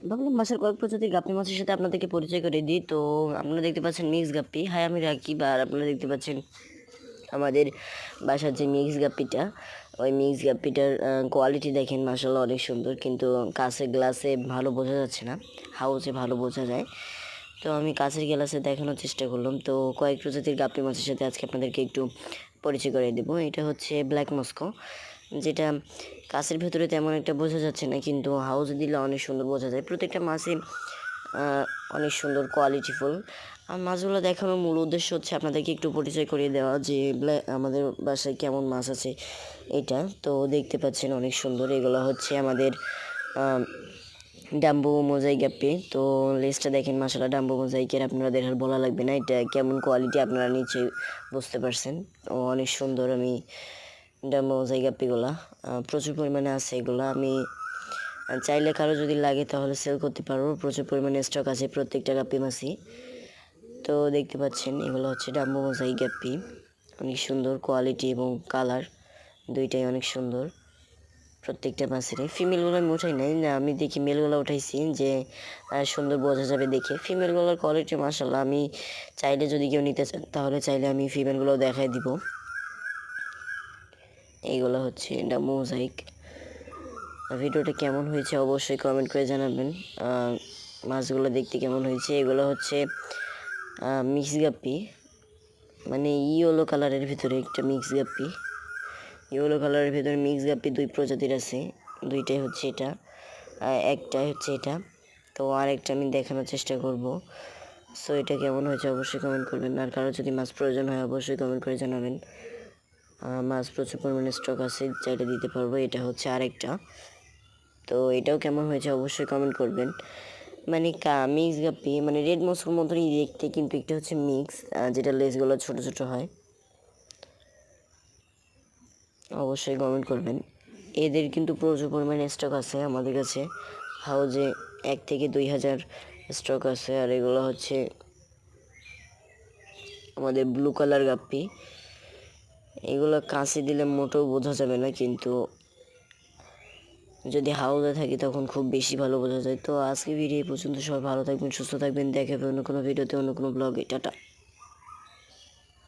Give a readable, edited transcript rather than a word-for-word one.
ভাবলাম বাসার কয়েক প্রজাতির গাপ্পি মাছের সাথে আপনাদেরকে পরিচয় করে দিই। তো আপনারা দেখতে পাচ্ছেন মিক্স গাপ্পি। হাই, আমি রাকিব। আর আপনারা দেখতে পাচ্ছেন আমাদের বাসার যে মিক্স গাপ্পিটা, ওই মিক্স গাপ্পিটার কোয়ালিটি দেখেন, মাসাল্লাহ অনেক সুন্দর, কিন্তু কাছে গ্লাসে ভালো বোঝা যাচ্ছে না, হাউসে ভালো বোঝা যায়। তো আমি কাছের গ্লাসে দেখানোর চেষ্টা করলাম। তো কয়েক প্রজাতির গাপ্পি মাছের সাথে আজকে আপনাদেরকে একটু পরিচয় করে দেবো। এটা হচ্ছে ব্ল্যাক মস্কো, যেটা কাছের ভেতরে তেমন একটা বোঝা যাচ্ছে না, কিন্তু হাউসে দিলে অনেক সুন্দর বোঝা যায়। প্রত্যেকটা মাছই অনেক সুন্দর কোয়ালিটিফুল। আর মাছগুলো দেখানোর মূল উদ্দেশ্য হচ্ছে আপনাদেরকে একটু পরিচয় করিয়ে দেওয়া যে আমাদের বাসায় কেমন মাছ আছে এটা। তো দেখতে পাচ্ছেন অনেক সুন্দর। এগুলো হচ্ছে আমাদের ডাম্বো মোজাইক গাপ্পি। তো লেজটা দেখেন, মাশাআল্লাহ ডাম্বো মোজাইকের, আপনারা দেখার বলা লাগবে না, এটা কেমন কোয়ালিটি আপনারা নিচে বুঝতে পারছেন। ও অনেক সুন্দর। আমি ডাম্বো মোজাইক গাপ্পিগুলা প্রচুর পরিমাণে আছে। এগুলো আমি চাইলে কারো যদি লাগে তাহলে সেল করতে পারবো, প্রচুর পরিমাণে স্টক আছে প্রত্যেকটা গাপ্পি মাছই। তো দেখতে পাচ্ছেন এগুলো হচ্ছে ডাম্বো মোজাইক গাপ্পি, অনেক সুন্দর কোয়ালিটি এবং কালার দুইটাই অনেক সুন্দর। প্রত্যেকটা মাছেরই ফিমেলগুলো আমি উঠাই নাই না, আমি দেখি মেলগুলো উঠাইছি যে সুন্দর বোঝা যাবে দেখে। ফিমেলগুলোর কোয়ালিটি মাশাআল্লাহ, আমি চাইলে যদি কেউ নিতে চান তাহলে চাইলে আমি ফিমেলগুলো দেখাই দিব। এইগুলো হচ্ছে ডাম্বো মোজাইক। ভিডিওটা কেমন হয়েছে অবশ্যই কমেন্ট করে জানাবেন। মাছগুলো দেখতে কেমন হয়েছে। এগুলো হচ্ছে মিক্স গাপ্পি, মানে ইয়েলো কালারের ভিতরে একটা মিক্স গাপ্পি। ইয়েলো কালারের ভিতরে মিক্স গাপ্পি দুই প্রজাতির আছে, দুইটাই হচ্ছে এটা, একটাই হচ্ছে এটা। তো আরেকটা আমি দেখানোর চেষ্টা করব। সো এটা কেমন হয়েছে অবশ্যই কমেন্ট করবেন। আর কারো যদি মাছ প্রয়োজন হয় অবশ্যই কমেন্ট করে জানাবেন। মাছ প্রচুর পরিমাণে স্টক আছে, চাইলে দিতে পারবো। এটা হচ্ছে আরেকটা। তো এটাও কেমন হয়েছে অবশ্যই কমেন্ট করবেন। মানে মিক্স গাপ্পি মানে রেড মস্কোর মতনই দেখতে, কিন্তু একটা হচ্ছে মিক্স, যেটা লেজগুলো ছোট ছোট হয়। অবশ্যই কমেন্ট করবেন। এদের কিন্তু প্রচুর পরিমাণে স্টক আছে আমাদের কাছে হাউজে, 1 থেকে 2 হাজার স্টক আছে। আর এগুলো হচ্ছে আমাদের ব্লু কালার গাপ্পি। এগুলো কাছে দিলে মোটেও বোঝা যাবে না, কিন্তু যদি হাউজে থাকি তখন খুব বেশি ভালো বোঝা যায়। তো আজকে ভিডিও এই পর্যন্ত। সবাই ভালো থাকবেন, সুস্থ থাকবেন। দেখা হবে অন্য কোনো ভিডিওতে, অন্য কোনো ব্লগে। টাটা।